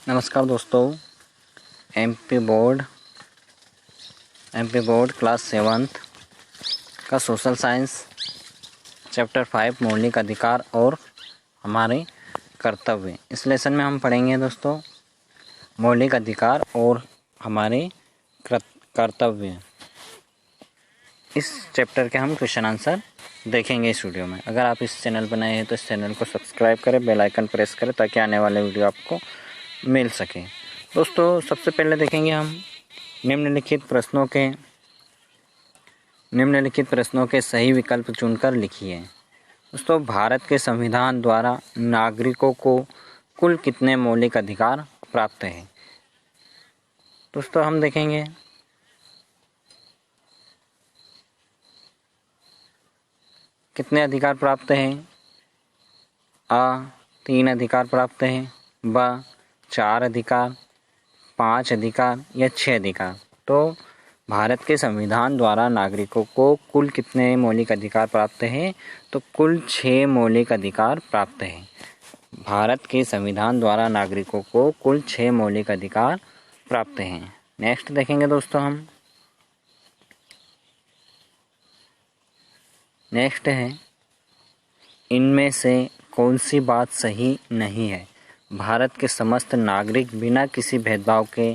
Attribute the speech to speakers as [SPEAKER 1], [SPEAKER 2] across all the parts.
[SPEAKER 1] नमस्कार दोस्तों। MP board class 7th का सोशल साइंस चैप्टर 5 मौलिक अधिकार और हमारे कर्तव्य, इस लेसन में हम पढ़ेंगे दोस्तों मौलिक अधिकार और हमारे कर्तव्य। इस चैप्टर के हम क्वेश्चन आंसर देखेंगे इस वीडियो में। अगर आप इस चैनल पर नए हैं तो इस चैनल को सब्सक्राइब करें, बेल आइकन प्रेस करें ताकि आने वाले वीडियो आपको मिल सके। दोस्तों सबसे पहले देखेंगे हम निम्नलिखित प्रश्नों के सही विकल्प चुनकर लिखिए। दोस्तों, भारत के संविधान द्वारा नागरिकों को कुल कितने मौलिक अधिकार प्राप्त हैं? दोस्तों हम देखेंगे कितने अधिकार प्राप्त हैं। अ 3 अधिकार प्राप्त हैं, ब 4 अधिकार, 5 अधिकार या 6 अधिकार। तो भारत के संविधान द्वारा नागरिकों को कुल कितने मौलिक अधिकार प्राप्त हैं? तो कुल 6 मौलिक अधिकार प्राप्त हैं। भारत के संविधान द्वारा नागरिकों को कुल 6 मौलिक अधिकार प्राप्त हैं। नेक्स्ट देखेंगे दोस्तों हम। नेक्स्ट है, इनमें से कौन सी बात सही नहीं है? भारत के समस्त नागरिक बिना किसी भेदभाव के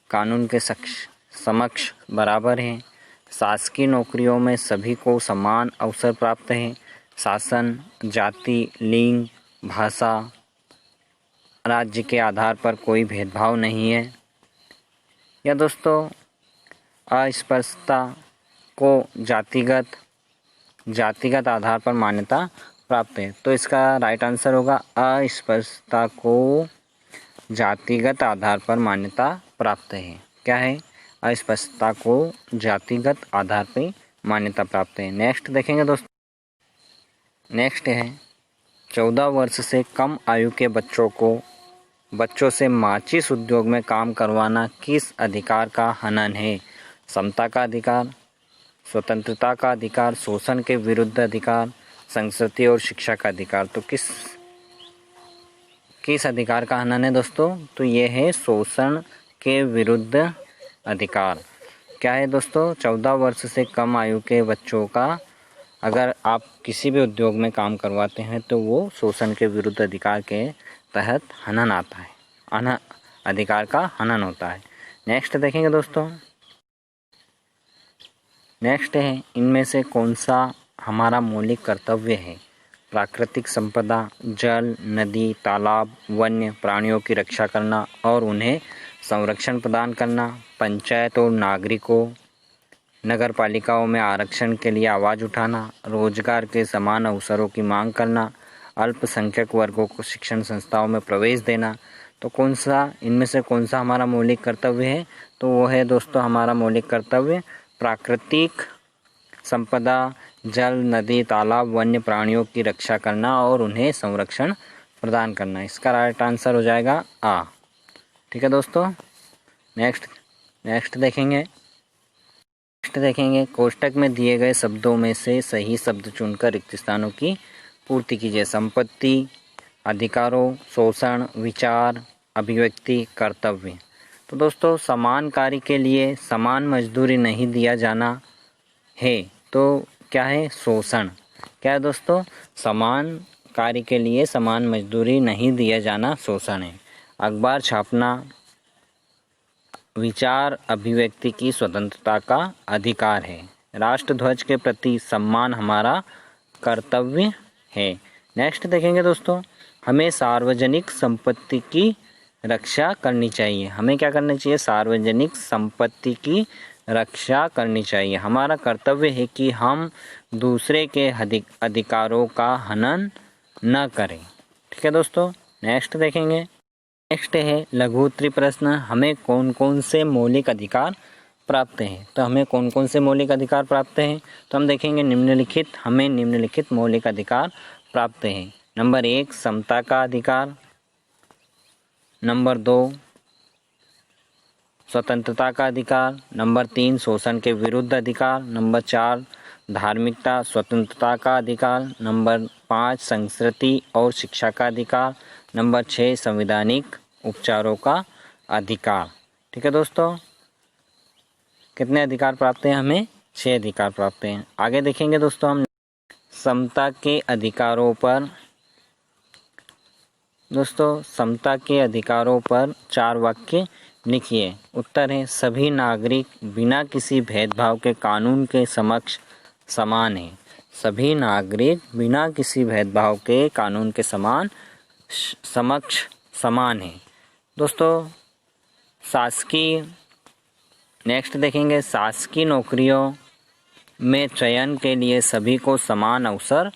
[SPEAKER 1] कानून के समक्ष बराबर हैं। शासकीय नौकरियों में सभी को समान अवसर प्राप्त हैं। शासन जाति, लिंग, भाषा, राज्य के आधार पर कोई भेदभाव नहीं है। या दोस्तों अस्पृश्यता को जातिगत आधार पर मान्यता प्राप्त है। तो इसका राइट आंसर होगा अस्पृश्यता को जातिगत आधार पर मान्यता प्राप्त है। क्या है? अस्पृश्यता को जातिगत आधार पर मान्यता प्राप्त है। नेक्स्ट देखेंगे दोस्तों। नेक्स्ट है, 14 वर्ष से कम आयु के बच्चों से माचिस उद्योग में काम करवाना किस अधिकार का हनन है? समता का अधिकार, स्वतंत्रता का अधिकार, शोषण के विरुद्ध अधिकार, संस्कृति और शिक्षा का अधिकार। तो किस अधिकार का हनन है दोस्तों? तो ये है शोषण के विरुद्ध अधिकार। क्या है दोस्तों? 14 वर्ष से कम आयु के बच्चों का अगर आप किसी भी उद्योग में काम करवाते हैं तो वो शोषण के विरुद्ध अधिकार के तहत हनन आता है, अधिकार का हनन होता है। नेक्स्ट देखेंगे दोस्तों। नेक्स्ट है, इनमें से कौन सा हमारा मौलिक कर्तव्य है? प्राकृतिक संपदा, जल, नदी, तालाब, वन्य प्राणियों की रक्षा करना और उन्हें संरक्षण प्रदान करना, पंचायत और नागरिकों, नगरपालिकाओं में आरक्षण के लिए आवाज़ उठाना, रोजगार के समान अवसरों की मांग करना, अल्पसंख्यक वर्गों को शिक्षण संस्थाओं में प्रवेश देना। तो इनमें से कौन सा हमारा मौलिक कर्तव्य है? तो वो है दोस्तों हमारा मौलिक कर्तव्य प्राकृतिक संपदा, जल, नदी, तालाब, वन्य प्राणियों की रक्षा करना और उन्हें संरक्षण प्रदान करना। इसका राइट आंसर हो जाएगा आ। ठीक है दोस्तों। नेक्स्ट देखेंगे कोष्टक में दिए गए शब्दों में से सही शब्द चुनकर रिक्त स्थानों की पूर्ति कीजिए। संपत्ति, अधिकारों, शोषण, विचार, अभिव्यक्ति, कर्तव्य। तो दोस्तों समान कार्य के लिए समान मजदूरी नहीं दिया जाना है तो क्या है? शोषण। क्या है दोस्तों? समान कार्य के लिए समान मजदूरी नहीं दिया जाना शोषण है। अखबार छापना, विचार अभिव्यक्ति की स्वतंत्रता का अधिकार है। राष्ट्रध्वज के प्रति सम्मान हमारा कर्तव्य है। नेक्स्ट देखेंगे दोस्तों, हमें सार्वजनिक संपत्ति की रक्षा करनी चाहिए। हमें क्या करना चाहिए? सार्वजनिक संपत्ति की रक्षा करनी चाहिए। हमारा कर्तव्य है कि हम दूसरे के अधिकारों का हनन न करें। ठीक है दोस्तों। नेक्स्ट देखेंगे। नेक्स्ट है लघु उत्तरीय प्रश्न, हमें कौन कौन से मौलिक अधिकार प्राप्त हैं? तो हमें कौन कौन से मौलिक अधिकार प्राप्त हैं? तो हम देखेंगे हमें निम्नलिखित मौलिक अधिकार प्राप्त हैं। नंबर 1 समता का अधिकार, नंबर 2 स्वतंत्रता का अधिकार, नंबर 3 शोषण के विरुद्ध अधिकार, नंबर 4 धार्मिकता स्वतंत्रता का अधिकार, नंबर 5 संस्कृति और शिक्षा का अधिकार, नंबर 6 संवैधानिक उपचारों का अधिकार। ठीक है दोस्तों, कितने अधिकार प्राप्त हैं हमें? 6 अधिकार प्राप्त हैं। आगे देखेंगे दोस्तों हम समता के अधिकारों पर। दोस्तों समता के अधिकारों पर 4 वाक्य लिखिए। उत्तर है सभी नागरिक बिना किसी भेदभाव के कानून के समक्ष समान हैं। सभी नागरिक बिना किसी भेदभाव के कानून के समक्ष समान हैं। दोस्तों शासकीय, नेक्स्ट देखेंगे शासकीय नौकरियों में चयन के लिए सभी को समान अवसर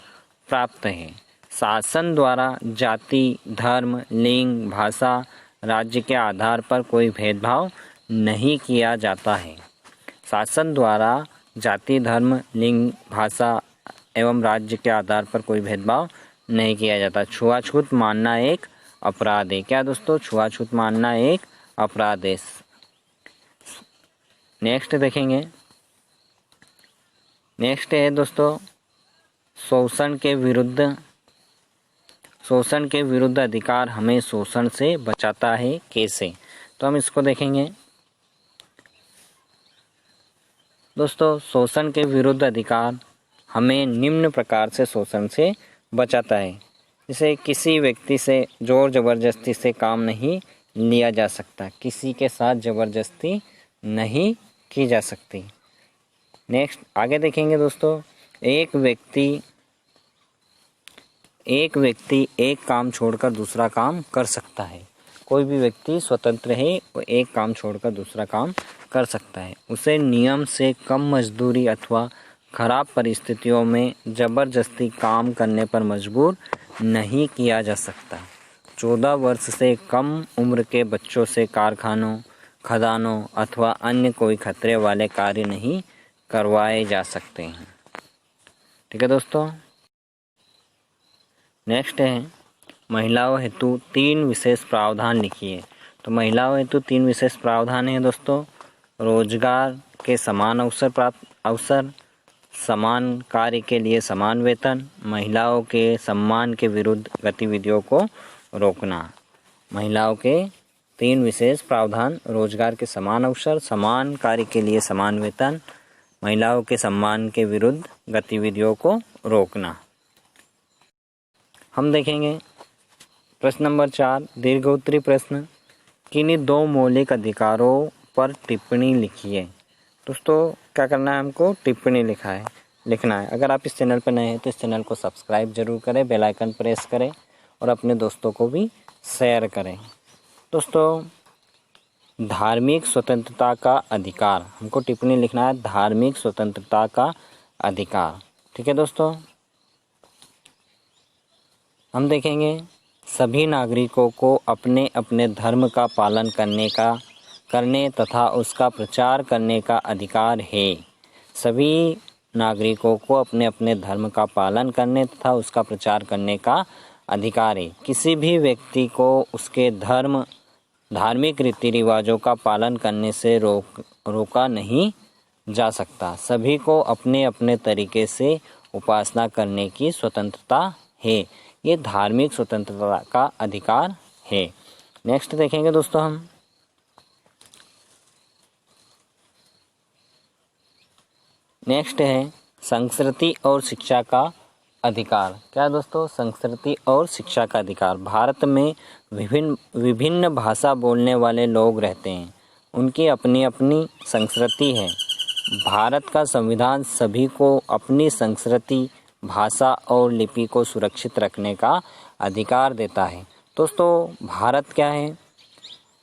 [SPEAKER 1] प्राप्त है। शासन द्वारा जाति, धर्म, लिंग, भाषा, राज्य के आधार पर कोई भेदभाव नहीं किया जाता है। शासन द्वारा जाति, धर्म, लिंग, भाषा एवं राज्य के आधार पर कोई भेदभाव नहीं किया जाता। छुआछूत मानना एक अपराध है। क्या दोस्तों? छुआछूत मानना एक अपराध है। नेक्स्ट देखेंगे, नेक्स्ट है दोस्तों शोषण के विरुद्ध अधिकार हमें शोषण से बचाता है कैसे? तो हम इसको देखेंगे। दोस्तों शोषण के विरुद्ध अधिकार हमें निम्न प्रकार से शोषण से बचाता है। जैसे किसी व्यक्ति से जोर जबरदस्ती से काम नहीं लिया जा सकता, किसी के साथ जबरदस्ती नहीं की जा सकती। नेक्स्ट आगे देखेंगे दोस्तों, एक व्यक्ति एक काम छोड़कर दूसरा काम कर सकता है। कोई भी व्यक्ति स्वतंत्र है, वो एक काम छोड़कर दूसरा काम कर सकता है। उसे नियम से कम मजदूरी अथवा खराब परिस्थितियों में जबरदस्ती काम करने पर मजबूर नहीं किया जा सकता। 14 वर्ष से कम उम्र के बच्चों से कारखानों, खदानों अथवा अन्य कोई खतरे वाले कार्य नहीं करवाए जा सकते हैं। ठीक है दोस्तों, नेक्स्ट है महिलाओं हेतु 3 विशेष प्रावधान लिखिए। तो महिलाओं हेतु 3 विशेष प्रावधान हैं दोस्तों। रोजगार के समान अवसर, समान कार्य के लिए समान वेतन, महिलाओं के सम्मान के विरुद्ध गतिविधियों को रोकना। महिलाओं के 3 विशेष प्रावधान: रोजगार के समान अवसर, समान कार्य के लिए समान वेतन, महिलाओं के सम्मान के विरुद्ध गतिविधियों को रोकना। हम देखेंगे प्रश्न नंबर 4, दीर्घोत्तरी प्रश्न। किन्हीं 2 मौलिक अधिकारों पर टिप्पणी लिखिए। दोस्तों क्या करना है हमको? टिप्पणी लिखना है। अगर आप इस चैनल पर नए हैं तो इस चैनल को सब्सक्राइब जरूर करें, बेल आइकन प्रेस करें और अपने दोस्तों को भी शेयर करें। दोस्तों धार्मिक स्वतंत्रता का अधिकार, हमको टिप्पणी लिखना है धार्मिक स्वतंत्रता का अधिकार। ठीक है दोस्तों, हम देखेंगे सभी नागरिकों को अपने अपने धर्म का पालन करने तथा उसका प्रचार करने का अधिकार है। सभी नागरिकों को अपने अपने धर्म का पालन करने तथा उसका प्रचार करने का अधिकार है। किसी भी व्यक्ति को उसके धार्मिक रीति रिवाजों का पालन करने से रोका नहीं जा सकता। सभी को अपने अपने तरीके से उपासना करने की स्वतंत्रता है। ये धार्मिक स्वतंत्रता का अधिकार है। नेक्स्ट देखेंगे दोस्तों हम नेक्स्ट है संस्कृति और शिक्षा का अधिकार। क्या दोस्तों? संस्कृति और शिक्षा का अधिकार। भारत में विभिन्न भाषा बोलने वाले लोग रहते हैं, उनकी अपनी अपनी संस्कृति है। भारत का संविधान सभी को अपनी संस्कृति, भाषा और लिपि को सुरक्षित रखने का अधिकार देता है। दोस्तों भारत क्या है?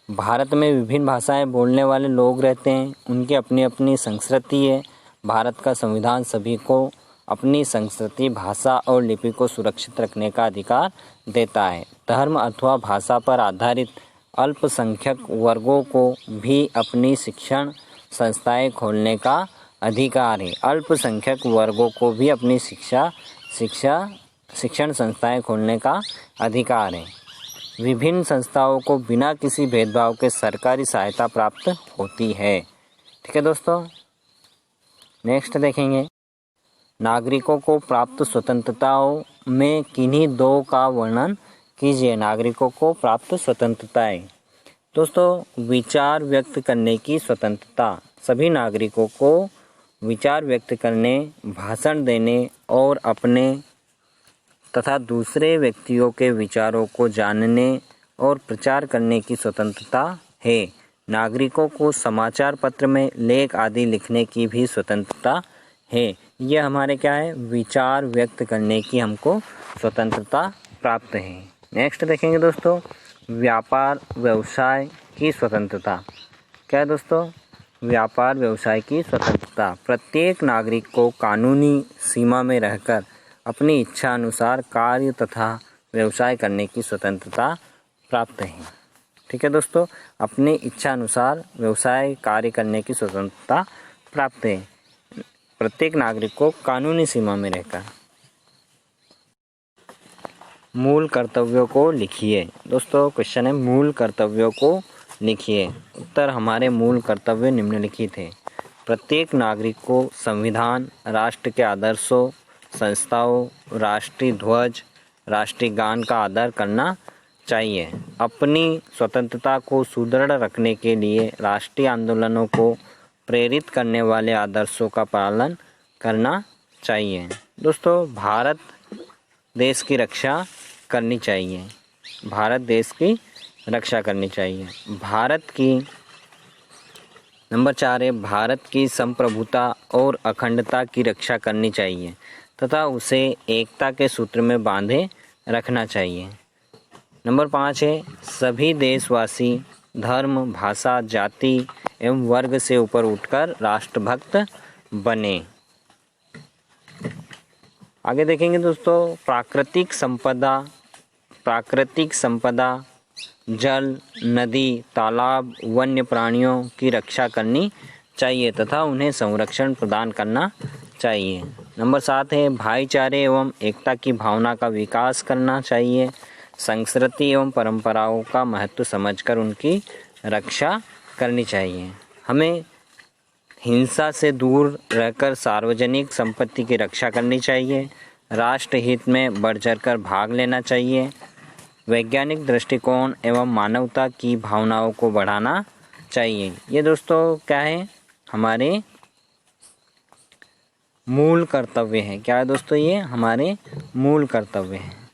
[SPEAKER 1] भारत में विभिन्न भाषाएं बोलने वाले लोग रहते हैं, उनकी अपनी अपनी संस्कृति है। भारत का संविधान सभी को अपनी संस्कृति, भाषा और लिपि को सुरक्षित रखने का अधिकार देता है। धर्म अथवा भाषा पर आधारित अल्पसंख्यक वर्गों को भी अपनी शिक्षण संस्थाएं खोलने का अधिकार है। अल्पसंख्यक वर्गों को भी अपनी शिक्षण संस्थाएं खोलने का अधिकार है। विभिन्न संस्थाओं को बिना किसी भेदभाव के सरकारी सहायता प्राप्त होती है। ठीक है दोस्तों, नेक्स्ट देखेंगे नागरिकों को प्राप्त स्वतंत्रताओं में किन्हीं 2 का वर्णन कीजिए। नागरिकों को प्राप्त स्वतंत्रताएं। दोस्तों विचार व्यक्त करने की स्वतंत्रता, सभी नागरिकों को विचार व्यक्त करने, भाषण देने और अपने तथा दूसरे व्यक्तियों के विचारों को जानने और प्रचार करने की स्वतंत्रता है। नागरिकों को समाचार पत्र में लेख आदि लिखने की भी स्वतंत्रता है। यह हमारे क्या है, विचार व्यक्त करने की हमको स्वतंत्रता प्राप्त है। नेक्स्ट देखेंगे दोस्तों, व्यापार व्यवसाय की स्वतंत्रता। क्या है दोस्तों, व्यापार व्यवसाय की स्वतंत्रता। प्रत्येक नागरिक को कानूनी सीमा में रहकर अपनी इच्छा अनुसार कार्य तथा व्यवसाय करने की स्वतंत्रता प्राप्त है। ठीक है दोस्तों, अपनी इच्छा अनुसार व्यवसाय कार्य करने की स्वतंत्रता प्राप्त है प्रत्येक नागरिक को कानूनी सीमा में रहकर। मूल कर्तव्यों को लिखिए। दोस्तों क्वेश्चन है, मूल कर्तव्यों को लिखिए। उत्तर, हमारे मूल कर्तव्य निम्नलिखित है। प्रत्येक नागरिक को संविधान, राष्ट्र के आदर्शों, संस्थाओं, राष्ट्रीय ध्वज, राष्ट्रीय गान का आदर करना चाहिए। अपनी स्वतंत्रता को सुदृढ़ रखने के लिए राष्ट्रीय आंदोलनों को प्रेरित करने वाले आदर्शों का पालन करना चाहिए। दोस्तों भारत देश की रक्षा करनी चाहिए। भारत देश की रक्षा करनी चाहिए। भारत की नंबर 4 है, भारत की संप्रभुता और अखंडता की रक्षा करनी चाहिए तथा उसे एकता के सूत्र में बांधे रखना चाहिए। नंबर 5 है, सभी देशवासी धर्म, भाषा, जाति एवं वर्ग से ऊपर उठकर राष्ट्रभक्त बने। आगे देखेंगे दोस्तों, प्राकृतिक संपदा, जल, नदी, तालाब, वन्य प्राणियों की रक्षा करनी चाहिए तथा उन्हें संरक्षण प्रदान करना चाहिए। नंबर 7 है, भाईचारे एवं एकता की भावना का विकास करना चाहिए। संस्कृति एवं परंपराओं का महत्व समझकर उनकी रक्षा करनी चाहिए। हमें हिंसा से दूर रहकर सार्वजनिक संपत्ति की रक्षा करनी चाहिए। राष्ट्र हित में बढ़ चढ़कर भाग लेना चाहिए। वैज्ञानिक दृष्टिकोण एवं मानवता की भावनाओं को बढ़ाना चाहिए। ये दोस्तों क्या है, हमारे मूल कर्तव्य हैं। क्या है दोस्तों, ये हमारे मूल कर्तव्य हैं।